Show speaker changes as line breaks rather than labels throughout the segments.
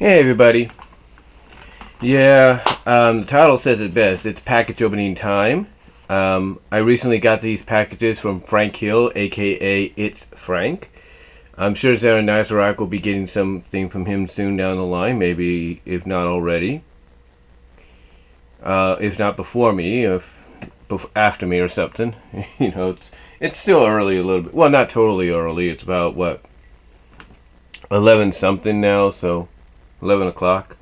Hey everybody. The title says it best. It's package opening time. I recently got these packages from Frank Hill, aka It's Frank. I'm sure Zara Nazarak will be getting something from him soon down the line, maybe if not already. If not before me, after me or something. It's still early a little bit. Well, not totally early. It's about 11 something now, so 11 o'clock.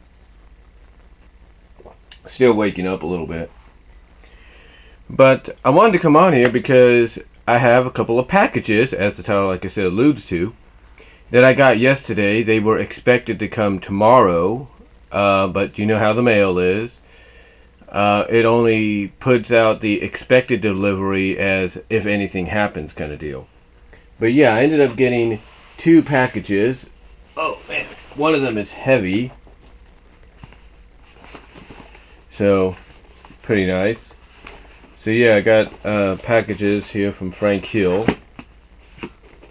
Still waking up a little bit. But I wanted to come on here because I have a couple of packages, as the title, like I said, alludes to, that I got yesterday. They were expected to come tomorrow, but you know how the mail is. It only puts out the expected delivery as if anything happens kind of deal. But yeah, I ended up getting two packages. Oh man, one of them is heavy. So, pretty nice. So yeah, I got packages here from Frank Hill.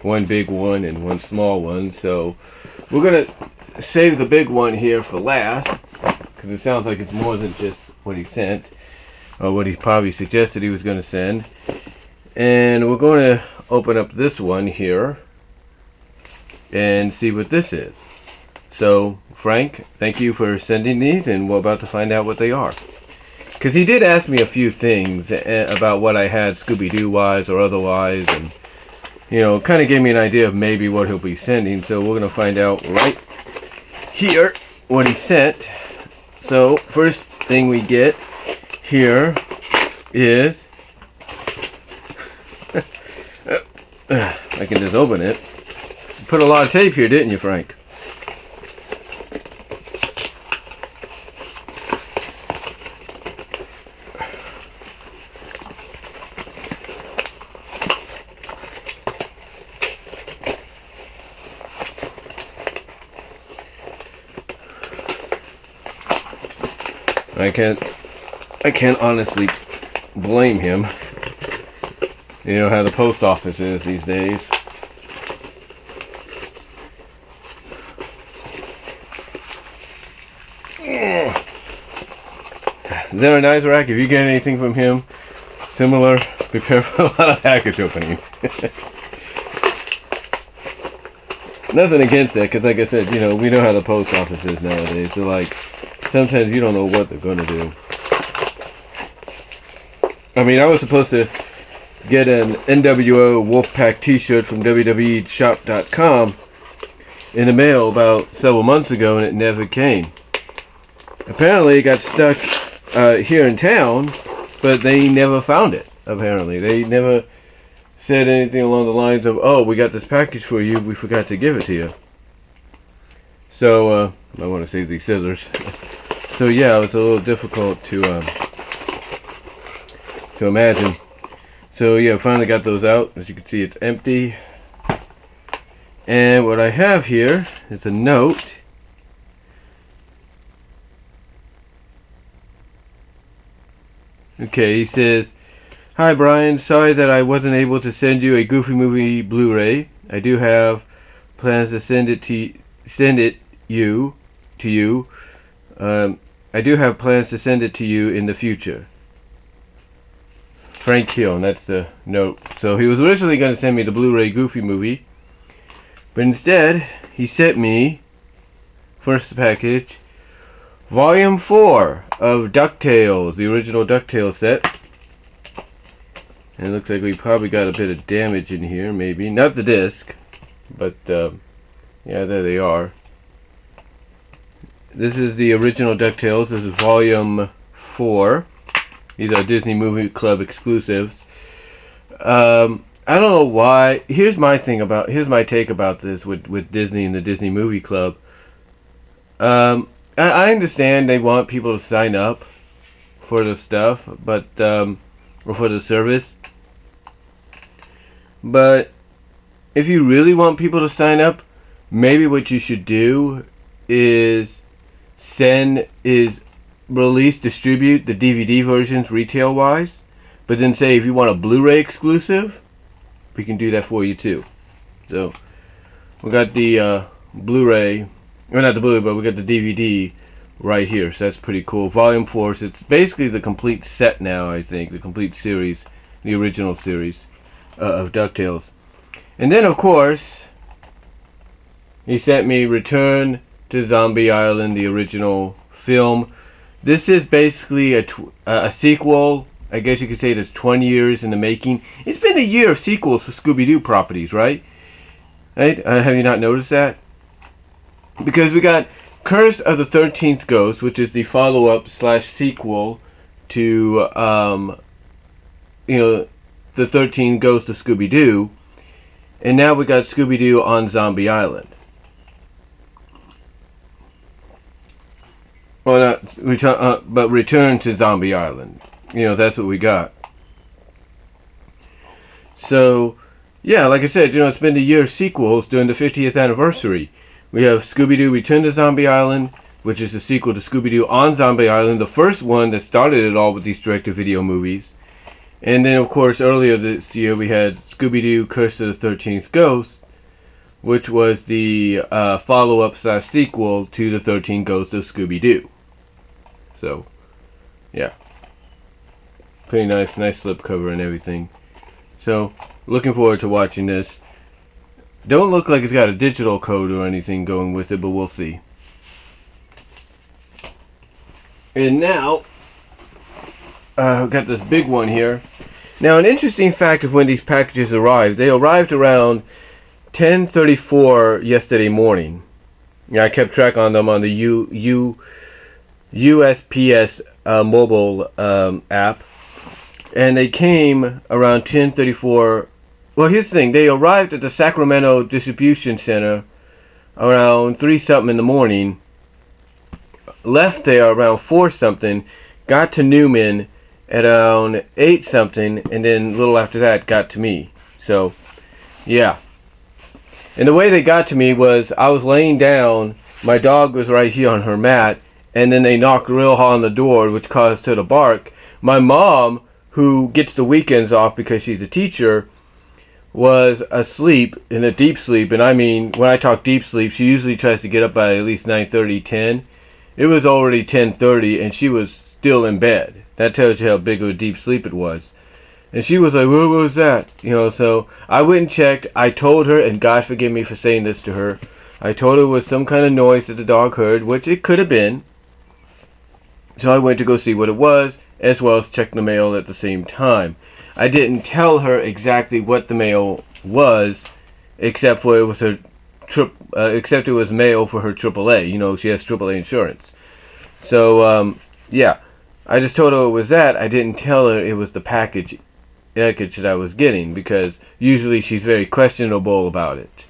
One big one and one small one. So, we're going to save the big one here for last. Because it sounds like it's more than just what he sent. Or what he probably suggested he was going to send. And we're going to open up this one here. And see what this is. So, Frank, thank you for sending these, and we're about to find out what they are. Because he did ask me a few things about what I had Scooby-Doo-wise or otherwise, and, kind of gave me an idea of maybe what he'll be sending. So we're going to find out right here what he sent. So, first thing we get here is... I can just open it. You put a lot of tape here, didn't you, Frank? I can't honestly blame him. You know how the post office is these days. Zara Nazarak, if you get anything from him similar, prepare for a lot of package opening. Nothing against that, because like I said, we know how the post office is nowadays. So sometimes you don't know what they're going to do. I mean, I was supposed to get an NWO Wolfpack t-shirt from WWEshop.com in the mail about several months ago, and it never came. Apparently it got stuck here in town, but they never found it, apparently. They never said anything along the lines of, oh, we got this package for you, we forgot to give it to you. So, I want to save these scissors. So yeah, it was a little difficult to imagine. So yeah, finally got those out. As you can see, it's empty. And what I have here is a note. Okay, he says, "Hi Brian, sorry that I wasn't able to send you a Goofy Movie Blu-ray. I do have plans to send it to you. I do have plans to send it to you in the future. Frank Hill," and that's the note. So he was originally going to send me the Blu-ray Goofy Movie, but instead he sent me, first package, Volume 4 of DuckTales, the original DuckTales set. And it looks like we probably got a bit of damage in here, maybe. Not the disc, but yeah, there they are. This is the original DuckTales. This is Volume 4. These are Disney Movie Club exclusives. I don't know why. Here's my take about this with Disney and the Disney Movie Club. I understand they want people to sign up for the stuff, but or for the service. But if you really want people to sign up, maybe what you should do is distribute the DVD versions retail wise, but then say if you want a Blu-ray exclusive, we can do that for you too. So we got the Blu-ray Well, not the Blu-ray, but we got the DVD right here. So that's pretty cool. Volume 4. So it's basically the complete set now, I think. The complete series. The original series of DuckTales. And then, of course, he sent me Return to Zombie Island, the original film. This is basically a sequel. I guess you could say that's 20 years in the making. It's been the year of sequels for Scooby-Doo properties, right? Right? Have you not noticed that? Because we got Curse of the 13th Ghost, which is the follow-up / sequel to, the 13 Ghosts of Scooby-Doo. And now we got Scooby-Doo on Zombie Island. Well, not return, but Return to Zombie Island. That's what we got. So, yeah, like I said, it's been the year of sequels during the 50th anniversary. We have Scooby-Doo Return to Zombie Island, which is the sequel to Scooby-Doo on Zombie Island, the first one that started it all with these direct-to-video movies. And then, of course, earlier this year we had Scooby-Doo Curse of the 13th Ghost, which was the follow-up / sequel to the 13 Ghosts of Scooby-Doo. So, yeah. Pretty nice slipcover and everything. So, looking forward to watching this. Don't look like it's got a digital code or anything going with it, but we'll see. And now, I've got this big one here. Now, an interesting fact of when these packages arrived. They arrived around 10:34 yesterday morning. Yeah, I kept track on them on the USPS mobile app. And they came around 10:34. Well, here's the thing. They arrived at the Sacramento Distribution Center around 3-something in the morning. Left there around 4-something. Got to Newman at around 8-something. And then a little after that got to me. So, yeah. And the way they got to me was I was laying down. My dog was right here on her mat. And then they knocked real hard on the door, which caused her to bark. My mom, who gets the weekends off because she's a teacher, was asleep, in a deep sleep. And I mean, when I talk deep sleep, she usually tries to get up by at least 9:30, 10. It was already 10:30 and she was still in bed. That tells you how big of a deep sleep it was. And she was like, what was that? So I went and checked. I told her, and God forgive me for saying this to her, I told her it was some kind of noise that the dog heard, which it could have been. So I went to go see what it was, as well as check the mail at the same time. I didn't tell her exactly what the mail was, except for it was her except it was mail for her AAA. She has AAA insurance. So yeah, I just told her it was that. I didn't tell her it was the package that I was getting, because usually she's very questionable about it.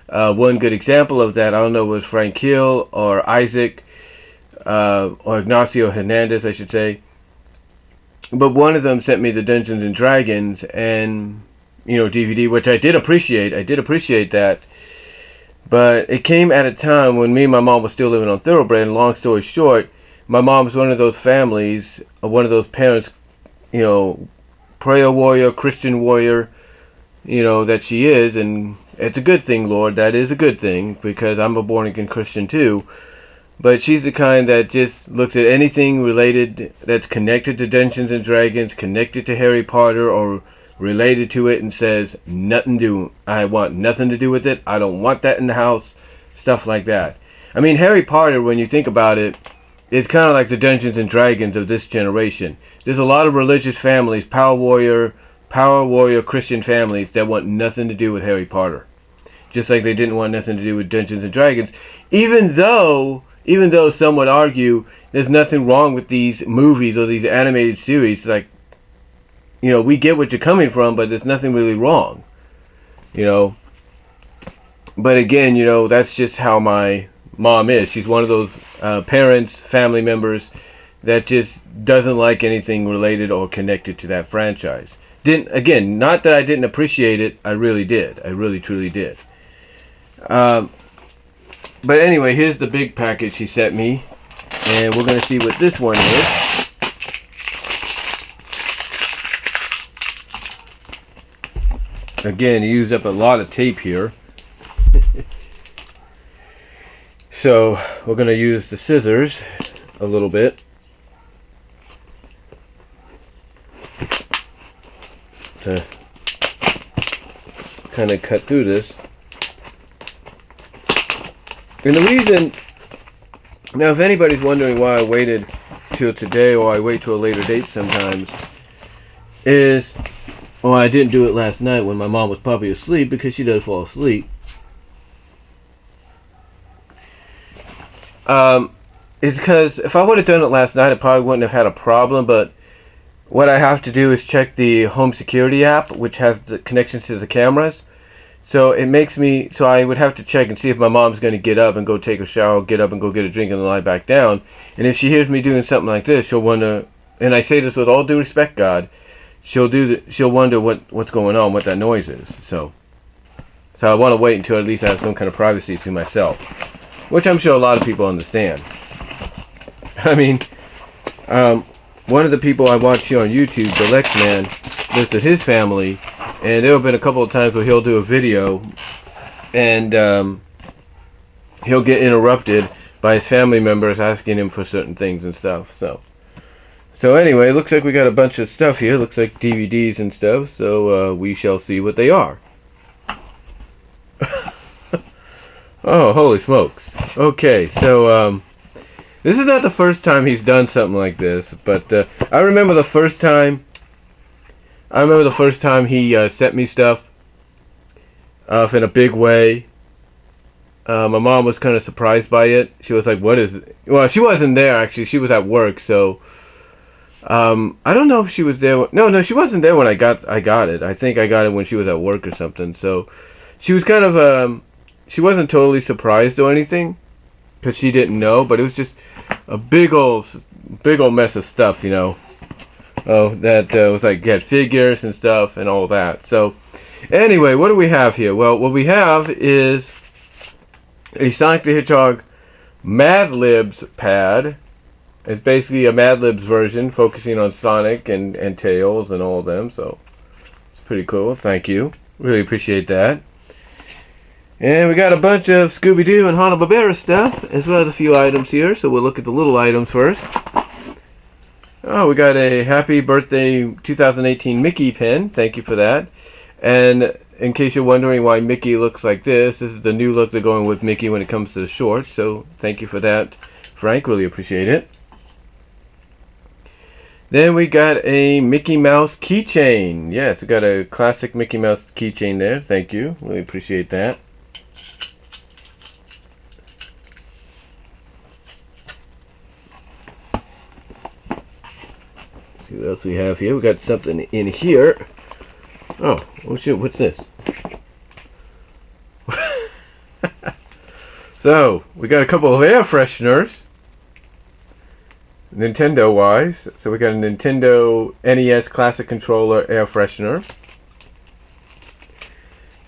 One good example of that, I don't know, was Frank Hill or Isaac or Ignacio Hernandez, I should say. But one of them sent me the Dungeons and Dragons and DVD, which I did appreciate. I did appreciate that. But it came at a time when me and my mom was still living on Thoroughbred. And long story short, my mom's one of those families, one of those parents, prayer warrior, Christian warrior, that she is. And it's a good thing, Lord. That is a good thing, because I'm a born-again Christian too. But she's the kind that just looks at anything related that's connected to Dungeons and Dragons, connected to Harry Potter, or related to it, and says, I want nothing to do with it. I don't want that in the house. Stuff like that. I mean, Harry Potter, when you think about it, is kind of like the Dungeons and Dragons of this generation. There's a lot of religious families, power warrior Christian families that want nothing to do with Harry Potter. Just like they didn't want nothing to do with Dungeons and Dragons. Even though some would argue there's nothing wrong with these movies or these animated series. Like, we get what you're coming from, but there's nothing really wrong. But again, that's just how my mom is. She's one of those parents, family members that just doesn't like anything related or connected to that franchise. Not that I didn't appreciate it. I really did. I really, truly did. But anyway, here's the big package he sent me. And we're going to see what this one is. Again, he used up a lot of tape here. So we're going to use the scissors a little bit to kind of cut through this. And the reason, now if anybody's wondering why I waited till today, or I wait till a later date sometimes, is, well, I didn't do it last night when my mom was probably asleep, because she does fall asleep. It's because if I would have done it last night, I probably wouldn't have had a problem, but what I have to do is check the home security app, which has the connections to the cameras. So it makes me, so I would have to check and see if my mom's going to get up and go take a shower, get up and go get a drink and then lie back down. And if she hears me doing something like this, she'll wonder, and I say this with all due respect, God, she'll wonder what's going on, what that noise is. So I want to wait until at least I have some kind of privacy to myself, which I'm sure a lot of people understand. I mean, one of the people I watch here on YouTube, the Lex Man, lives with his family, and there have been a couple of times where he'll do a video and he'll get interrupted by his family members asking him for certain things and stuff. So anyway, it looks like we got a bunch of stuff here. Looks like DVDs and stuff, so we shall see what they are. Oh, holy smokes. Okay, so this is not the first time he's done something like this, but I remember the first time he sent me stuff in a big way. My mom was kind of surprised by it. She was like, what is it? Well, she wasn't there, actually. She was at work, so I don't know if she was there. No, she wasn't there when I got it. I think I got it when she was at work or something. So she was kind of, she wasn't totally surprised or anything, because she didn't know, but it was just a big old mess of stuff, you know. Oh, that was like, had figures and stuff and all that. So anyway, what do we have here? Well, what we have is a Sonic the Hedgehog Mad Libs pad. It's basically a Mad Libs version focusing on Sonic and Tails and all of them. So it's pretty cool. Thank you. Really appreciate that. And we got a bunch of Scooby-Doo and Hanna-Barbera stuff, as well as a few items here. So we'll look at the little items first. Oh, we got a Happy Birthday 2018 Mickey pin. Thank you for that. And in case you're wondering why Mickey looks like this is the new look they're going with Mickey when it comes to the shorts. So thank you for that, Frank. Really appreciate it. Then we got a Mickey Mouse keychain. Yes, we got a classic Mickey Mouse keychain there. Thank you. Really appreciate that. See what else we have here. We got something in here. Oh shit, what's this? So, we got a couple of air fresheners. Nintendo wise. So we got a Nintendo NES Classic Controller air freshener.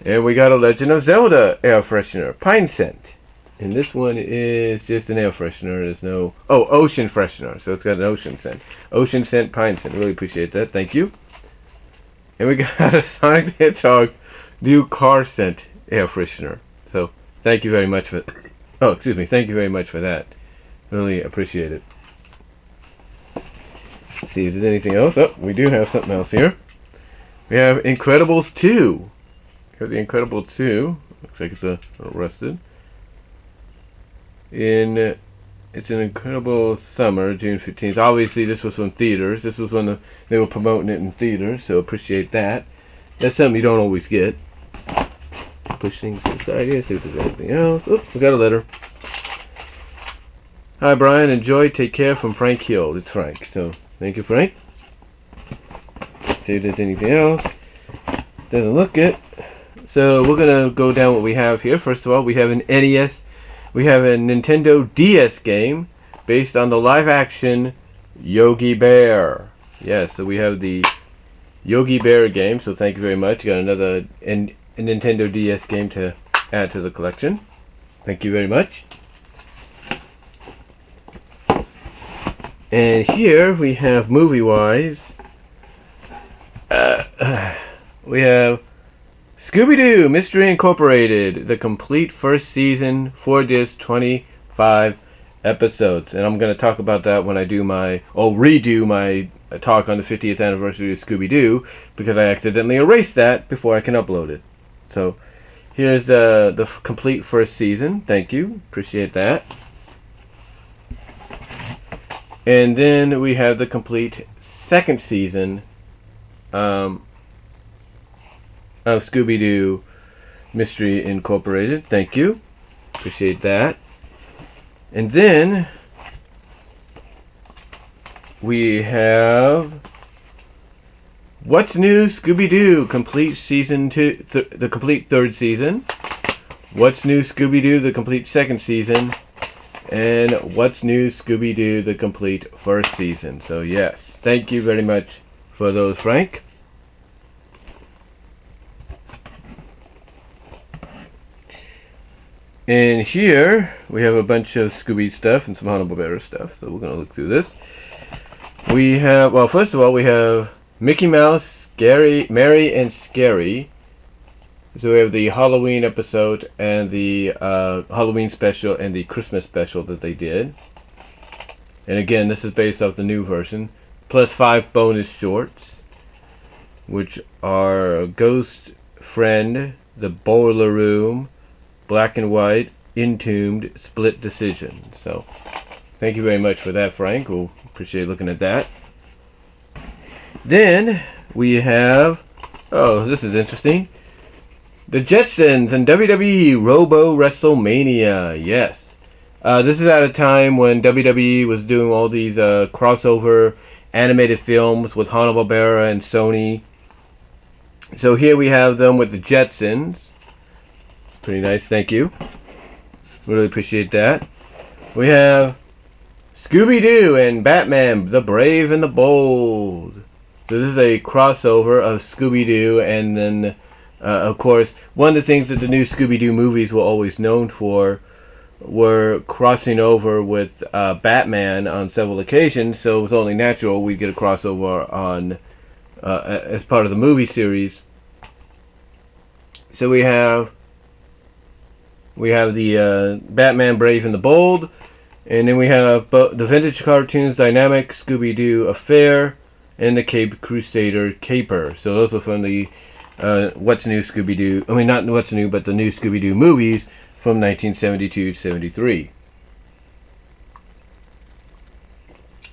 And we got a Legend of Zelda air freshener, Pine Scent. And this one is just an air freshener. There's no... Oh, ocean freshener. So it's got an ocean scent. Ocean scent, pine scent. Really appreciate that. Thank you. And we got a Sonic the Hedgehog new car scent air freshener. So thank you very much for... Oh, excuse me. Thank you very much for that. Really appreciate it. Let's see if there's anything else. Oh, we do have something else here. We have Incredibles 2. Here's the Incredibles 2. Looks like it's a little rusted. It's an Incredible Summer, June 15th. Obviously, this was from theaters. This was when they were promoting it in theaters, so appreciate that. That's something you don't always get. Push things inside here, see if there's anything else. Oops, we got a letter. Hi, Brian. Enjoy. Take care from Frank Hill. It's Frank. So, thank you, Frank. See if there's anything else. Doesn't look it. So, we're going to go down what we have here. First of all, we have an NES. We have a Nintendo DS game based on the live-action Yogi Bear. Yes, so we have the Yogi Bear game, so thank you very much. You got another a Nintendo DS game to add to the collection. Thank you very much. And here we have movie-wise, we have Scooby-Doo Mystery Incorporated, the complete first season, 4-disc, 5 episodes. And I'm going to talk about that when I do redo my talk on the 50th anniversary of Scooby-Doo, because I accidentally erased that before I can upload it. So here's the complete first season. Thank you. Appreciate that. And then we have the complete second season of Scooby-Doo Mystery Incorporated. Thank you. Appreciate that. And then we have What's New Scooby-Doo complete season 2, the complete third season. What's New Scooby-Doo the complete second season. And What's New Scooby-Doo the complete first season. So yes, thank you very much for those, Frank. And here we have a bunch of Scooby stuff and some Hanna-Barbera stuff. So we're going to look through this. We have, well, first of all, we have Mickey Mouse, Mary and Scary. So we have the Halloween episode and the Halloween special and the Christmas special that they did. And again, this is based off the new version. Plus 5 bonus shorts, which are Ghost Friend, The Boiler Room, Black and White, Entombed, Split Decision. So thank you very much for that, Frank. We'll appreciate looking at that. Then we have, oh, this is interesting. The Jetsons and WWE Robo WrestleMania. Yes. This is at a time when WWE was doing all these crossover animated films with Hanna-Barbera and Sony. So here we have them with the Jetsons. Pretty nice, thank you. Really appreciate that. We have Scooby-Doo and Batman, the Brave and the Bold. So this is a crossover of Scooby-Doo, and then, of course, one of the things that the new Scooby-Doo movies were always known for were crossing over with Batman on several occasions, so it was only natural we'd get a crossover on as part of the movie series. So we have the Batman Brave and the Bold, and then we have the Vintage Cartoons Dynamic Scooby-Doo Affair and the Cape Crusader Caper. So those are from the What's New Scooby-Doo, I mean not What's New, but the new Scooby-Doo movies from 1972-73.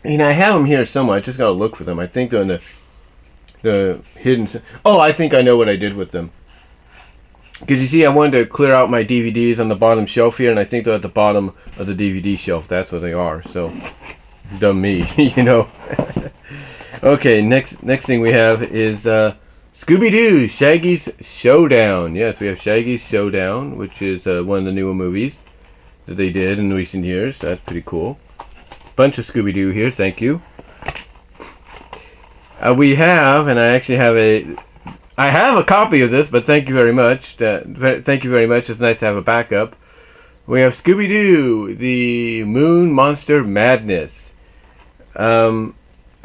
And I have them here somewhere, I just gotta look for them. I think they're in the hidden... Oh, I think I know what I did with them. Because you see, I wanted to clear out my DVDs on the bottom shelf here, and I think they're at the bottom of the DVD shelf. That's where they are. So, dumb me, you know. Okay, next thing we have is Scooby-Doo, Shaggy's Showdown. Yes, we have Shaggy's Showdown, which is one of the newer movies that they did in recent years. That's pretty cool. Bunch of Scooby-Doo here, thank you. We have, and I actually have I have a copy of this, but thank you very much. Thank you very much. It's nice to have a backup. We have Scooby-Doo, the Moon Monster Madness. I'm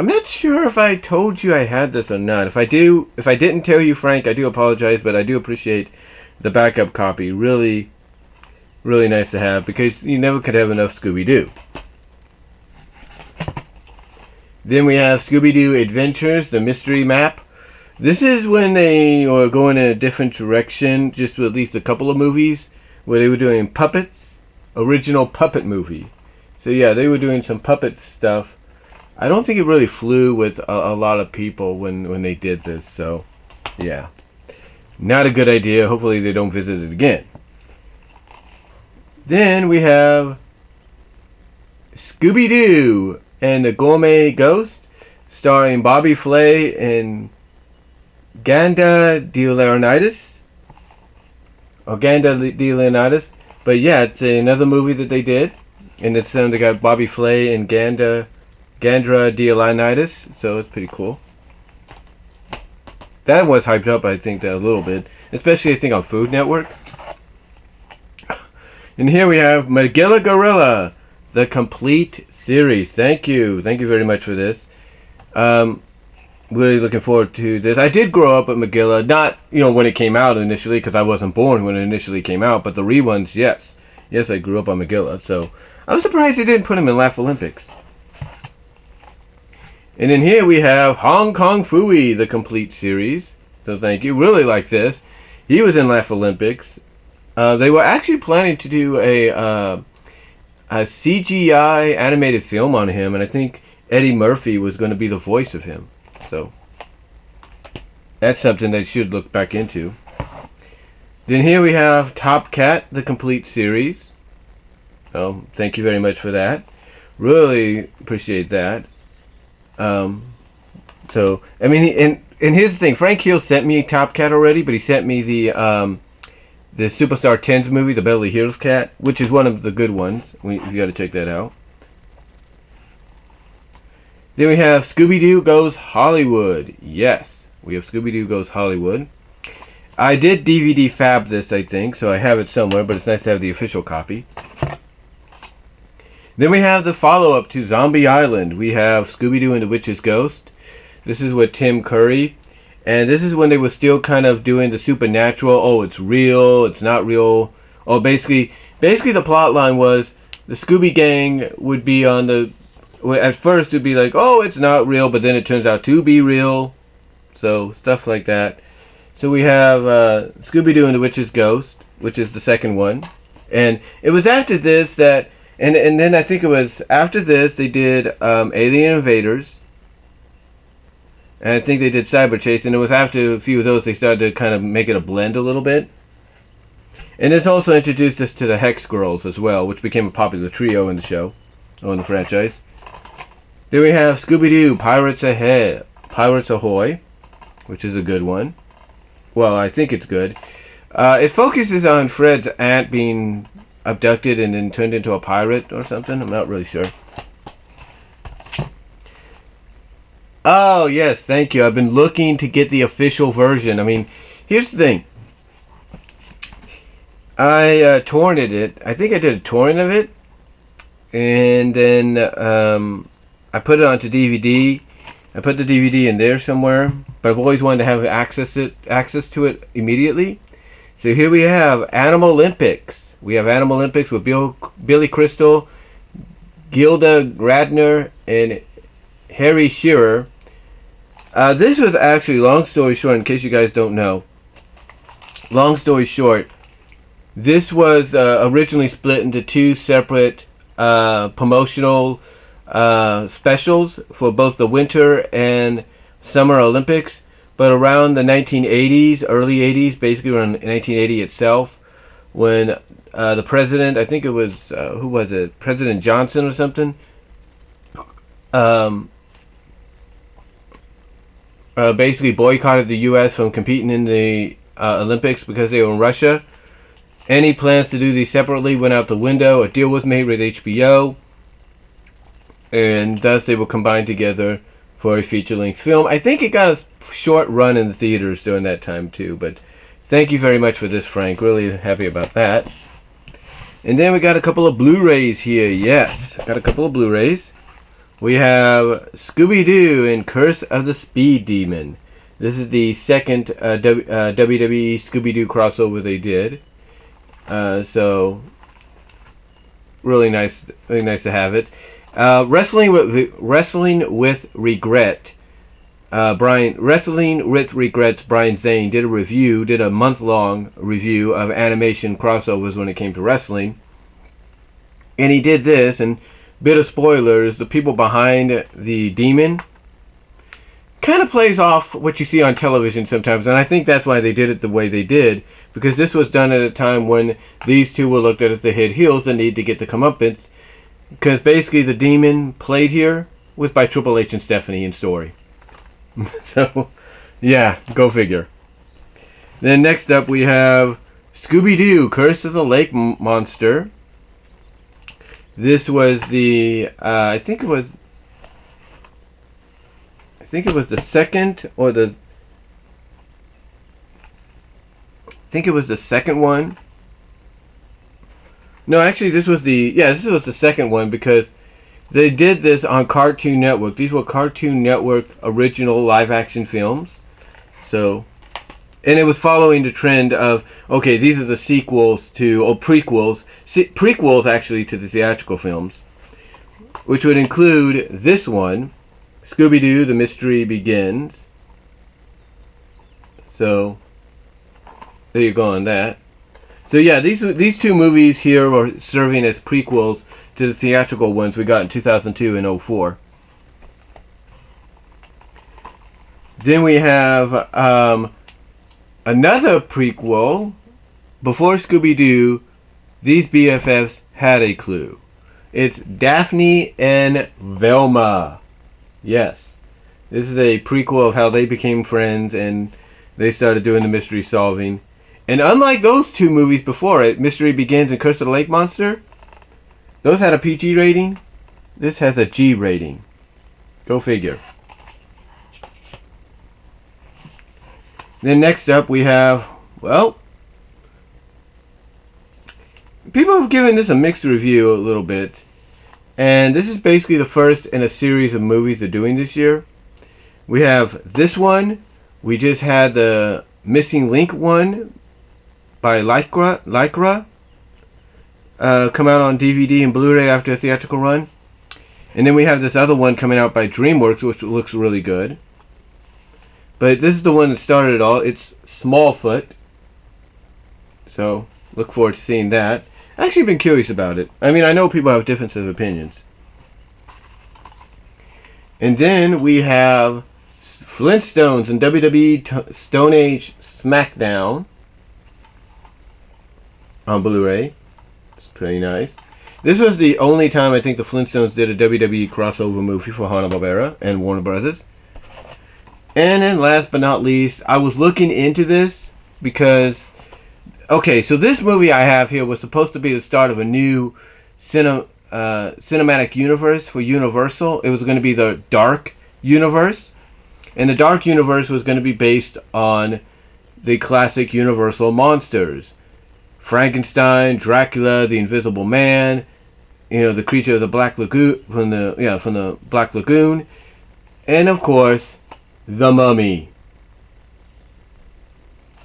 not sure if I told you I had this or not. If I didn't tell you, Frank, I do apologize, but I do appreciate the backup copy. Really, really nice to have, because you never could have enough Scooby-Doo. Then we have Scooby-Doo Adventures, the Mystery Map. This is when they were going in a different direction, just with at least a couple of movies, where they were doing puppets, original puppet movie. So yeah, they were doing some puppet stuff. I don't think it really flew with a lot of people when they did this, so yeah. Not a good idea. Hopefully they don't visit it again. Then we have Scooby-Doo and the Gourmet Ghost, starring Bobby Flay and Ganda de Leonidas. But yeah, it's another movie that they did, and it's they got Bobby Flay and Gandra de Leonidas, so it's pretty cool. That was hyped up, I think, a little bit, especially I think on Food Network. And here we have Magilla Gorilla, the complete series. Thank you very much for this. Really looking forward to this. I did grow up with Magilla, not when it came out initially, because I wasn't born when it initially came out, but the reruns, yes, I grew up on Magilla, so I'm surprised they didn't put him in Laugh Olympics. And then here we have Hong Kong Phooey, the complete series. So thank you. Really like this. He was in Laugh Olympics. They were actually planning to do a CGI animated film on him, and I think Eddie Murphy was going to be the voice of him. So that's something they should look back into. Then here we have Top Cat, the complete series. Oh, thank you very much for that. Really appreciate that. So I mean, and here's the thing: Frank Hill sent me Top Cat already, but he sent me the Superstar 10s movie, the Beverly Hills Cat, which is one of the good ones. You got to check that out. Then we have Scooby-Doo Goes Hollywood. Yes, we have Scooby-Doo Goes Hollywood. I did DVD fab this, I think, so I have it somewhere, but it's nice to have the official copy. Then we have the follow-up to Zombie Island. We have Scooby-Doo and the Witch's Ghost. This is with Tim Curry. And this is when they were still kind of doing the supernatural. Oh, it's real, it's not real. Oh, basically the plot line was the Scooby Gang would be on the... At first it would be like, oh, it's not real, but then it turns out to be real. So, stuff like that. So we have Scooby-Doo and the Witch's Ghost, which is the second one. And it was after this that... And then I think it was after this they did Alien Invaders. And I think they did Cyber Chase. And it was after a few of those they started to kind of make it a blend a little bit. And this also introduced us to the Hex Girls as well, which became a popular trio in the show, or in the franchise. Then we have Scooby-Doo Pirates Ahoy, which is a good one. Well, I think it's good. It focuses on Fred's aunt being abducted and then turned into a pirate or something. I'm not really sure. Oh, yes, thank you. I've been looking to get the official version. I mean, here's the thing. I torrented it. I think I did a torrent of it. And then I put it onto DVD. I put the DVD in there somewhere. But I've always wanted to have access to it immediately. So here we have Animal Olympics. We have Animal Olympics with Billy Crystal, Gilda Radner, and Harry Shearer. This was actually, long story short, in case you guys don't know. Long story short, this was originally split into two separate promotional specials for both the Winter and Summer Olympics. But around the 1980s, early 80s, basically around 1980 itself, when the president, I think it was, who was it? President Johnson or something? Basically boycotted the U.S. from competing in the Olympics because they were in Russia. Any plans to do these separately went out the window. A deal was made with HBO. And thus they were combined together for a feature-length film. I think it got a short run in the theaters during that time too. But thank you very much for this, Frank. Really happy about that. And then we got a couple of Blu-rays here. Yes, got a couple of Blu-rays. We have Scooby-Doo and Curse of the Speed Demon. This is the second WWE Scooby-Doo crossover they did. So really nice to have it. Wrestling with Regret. Wrestling with Regrets. Brian Zane did a month-long review of animation crossovers when it came to wrestling, and he did this. And bit of spoilers: the people behind the demon kind of plays off what you see on television sometimes, and I think that's why they did it the way they did, because this was done at a time when these two were looked at as the head heels that need to get the comeuppance. Because basically the demon played here was by Triple H and Stephanie in story. So, yeah, go figure. Then next up we have Scooby-Doo, Curse of the Lake Monster. This was the, I think it was the second or the, I think it was the second one. No, actually, this was the second one, because they did this on Cartoon Network. These were Cartoon Network original live-action films. So, And it was following the trend of, okay, these are the sequels to, or prequels actually to the theatrical films, which would include this one, Scooby-Doo, The Mystery Begins. So, there you go on that. So yeah, these two movies here are serving as prequels to the theatrical ones we got in 2002 and 2004. Then we have another prequel. Before Scooby-Doo, these BFFs had a clue. It's Daphne and Velma. Yes. This is a prequel of how they became friends and they started doing the mystery solving. And unlike those two movies before it, Mystery Begins and Curse of the Lake Monster, those had a PG rating. This has a G rating. Go figure. Then next up we have, well, people have given this a mixed review a little bit. And this is basically the first in a series of movies they're doing this year. We have this one. We just had the Missing Link one by Lycra come out on DVD and Blu-ray after a theatrical run. And then we have this other one coming out by DreamWorks, which looks really good. But this is the one that started it all. It's Smallfoot. So, look forward to seeing that. I've actually been curious about it. I mean, I know people have differences of opinions. And then we have Flintstones and WWE Stone Age SmackDown on Blu-ray. It's pretty nice. This was the only time I think the Flintstones did a WWE crossover movie for Hanna-Barbera and Warner Brothers. And then last but not least, I was looking into this because, okay, so this movie I have here was supposed to be the start of a new cinematic universe for Universal. It was going to be the Dark Universe. And the Dark Universe was going to be based on the classic Universal monsters. Frankenstein, Dracula, the Invisible Man, you know, the creature of the Black Lagoon, from the Black Lagoon, and of course, the Mummy.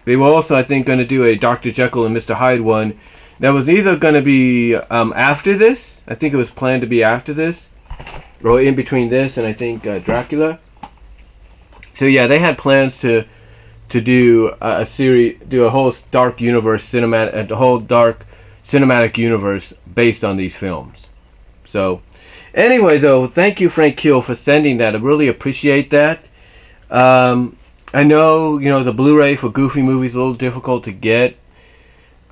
They were also, I think, going to do a Dr. Jekyll and Mr. Hyde one that was either going to be after this. I think it was planned to be after this, or in between this and I think Dracula. So yeah, they had plans to do a series, do a whole dark universe cinematic, a whole dark cinematic universe based on these films. So, anyway, though, thank you, Frank Kiel, for sending that. I really appreciate that. I know, you know, the Blu-ray for Goofy movies is a little difficult to get.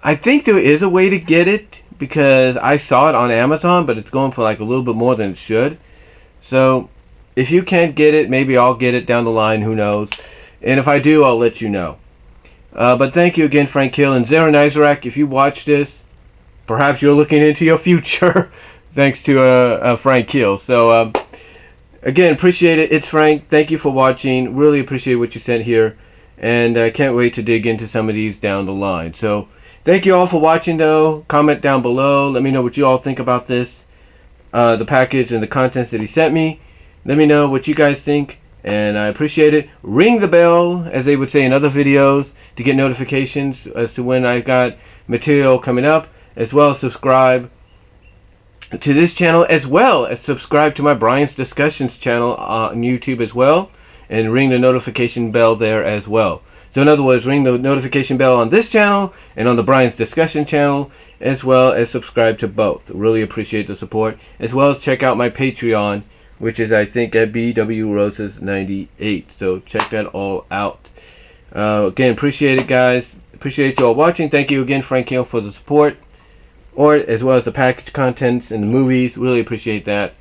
I think there is a way to get it because I saw it on Amazon, but it's going for like a little bit more than it should. So, if you can't get it, maybe I'll get it down the line. Who knows? And if I do, I'll let you know. But thank you again, Frank Hill. And Zara Nizarak, if you watch this, perhaps you're looking into your future thanks to Frank Hill. So, again, appreciate it. It's Frank. Thank you for watching. Really appreciate what you sent here. And I can't wait to dig into some of these down the line. So, thank you all for watching, though. Comment down below. Let me know what you all think about this. The package and the contents that he sent me. Let me know what you guys think. And I appreciate it. Ring the bell, as they would say in other videos, to get notifications as to when I've got material coming up, as well as subscribe to this channel, as well as subscribe to my Brian's Discussions channel on YouTube as well, and ring the notification bell there as well. So in other words, ring the notification bell on this channel and on the Brian's Discussion channel, as well as subscribe to both. Really appreciate the support, as well as check out my Patreon, which is, I think, at BW Roses 98. So check that all out. Again, appreciate it, guys. Appreciate you all watching. Thank you again, Frank Hill, for the support, or as well as the package contents and the movies. Really appreciate that.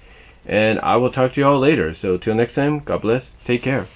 And I will talk to you all later. So till next time, God bless. Take care.